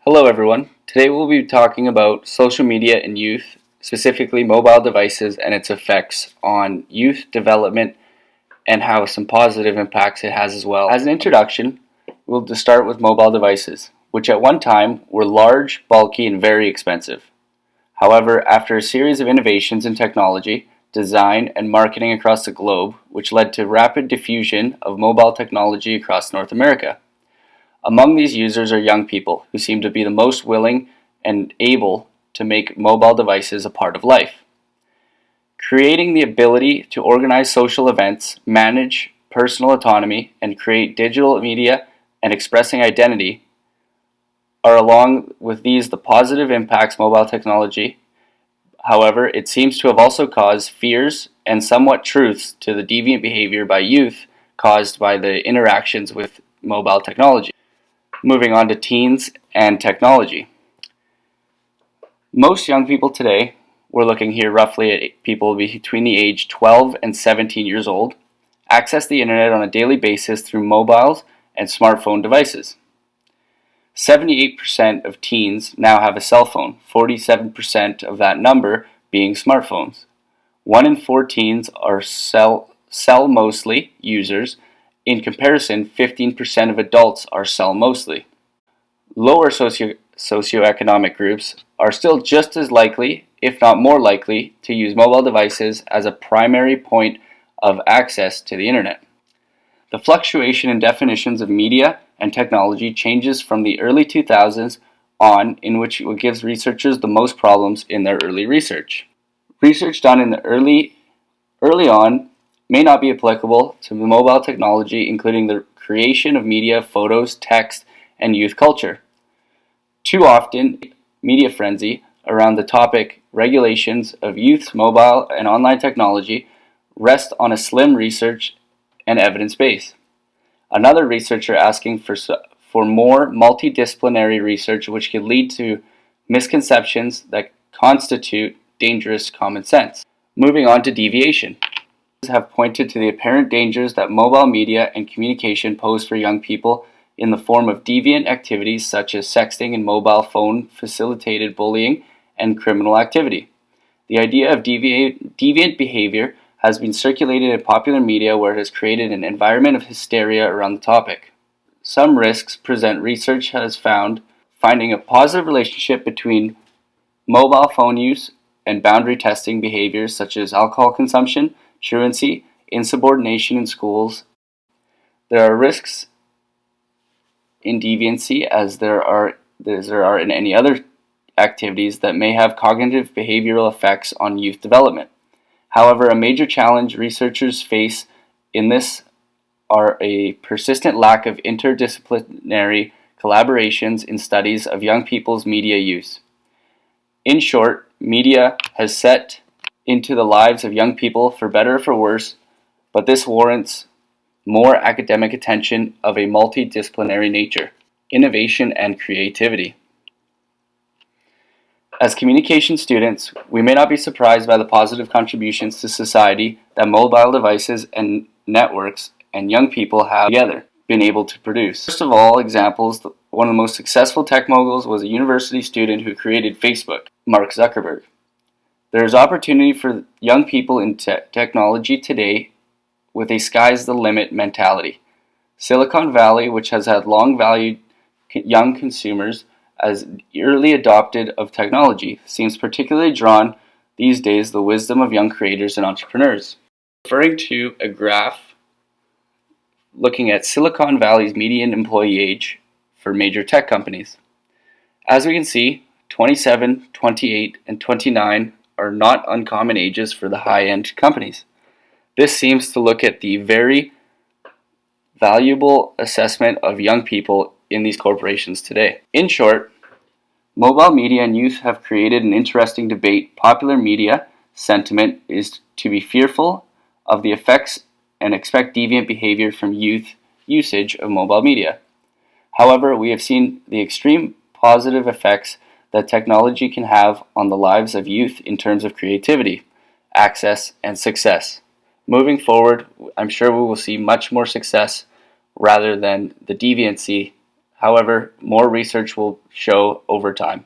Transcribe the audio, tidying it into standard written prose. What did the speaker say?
Hello everyone. Today we'll be talking about social media and youth, specifically mobile devices and its effects on youth development and how some positive impacts it has as well. As an introduction, we'll just start with mobile devices, which at one time were large, bulky, and very expensive. However, after a series of innovations in technology, design, and marketing across the globe, which led to rapid diffusion of mobile technology across North America. Among these users are young people who seem to be the most willing and able to make mobile devices a part of life. Creating the ability to organize social events, manage personal autonomy, and create digital media and expressing identity are along with these the positive impacts mobile technology. However, it seems to have also caused fears and somewhat truths to the deviant behavior by youth caused by the interactions with mobile technology. Moving on to teens and technology. Most young people today, we're looking here roughly at people between the age 12 and 17 years old, access the internet on a daily basis through mobiles and smartphone devices. 78% of teens now have a cell phone, 47% of that number being smartphones. 1 in 4 teens are cell mostly users. In comparison, 15% of adults are cell mostly. Lower socioeconomic groups are still just as likely, if not more likely, to use mobile devices as a primary point of access to the internet. The fluctuation in definitions of media and technology changes from the early 2000s on, in which it gives researchers the most problems in their early research. Research done in the early on may not be applicable to mobile technology, including the creation of media, photos, text, and youth culture. Too often, media frenzy around the topic regulations of youth's mobile and online technology rest on a slim research and evidence base. Another researcher asking for more multidisciplinary research which could lead to misconceptions that constitute dangerous common sense. Moving on to deviation. Have pointed to the apparent dangers that mobile media and communication pose for young people in the form of deviant activities such as sexting and mobile phone facilitated bullying and criminal activity. The idea of deviant behavior has been circulated in popular media where it has created an environment of hysteria around the topic. Some risks present research has found finding a positive relationship between mobile phone use and boundary testing behaviors such as alcohol consumption, truancy, insubordination in schools. There are risks in deviancy as there are in any other activities that may have cognitive behavioral effects on youth development. However, a major challenge researchers face in this are a persistent lack of interdisciplinary collaborations in studies of young people's media use. In short, media has set into the lives of young people for better or for worse, but this warrants more academic attention of a multidisciplinary nature, innovation, and creativity. As communication students, we may not be surprised by the positive contributions to society that mobile devices and networks and young people have together been able to produce. First of all, examples, one of the most successful tech moguls was a university student who created Facebook, Mark Zuckerberg. There is opportunity for young people in technology today with a sky's the limit mentality. Silicon Valley, which has had long valued young consumers as early adopted of technology, seems particularly drawn these days the wisdom of young creators and entrepreneurs. Referring to a graph looking at Silicon Valley's median employee age for major tech companies. As we can see, 27, 28, and 29 are not uncommon ages for the high-end companies. This seems to look at the very valuable assessment of young people in these corporations today. In short, mobile media and youth have created an interesting debate. Popular media sentiment is to be fearful of the effects and expect deviant behavior from youth usage of mobile media. However, we have seen the extreme positive effects that technology can have on the lives of youth in terms of creativity, access, and success. Moving forward, I'm sure we will see much more success rather than the deviancy However, more research will show over time.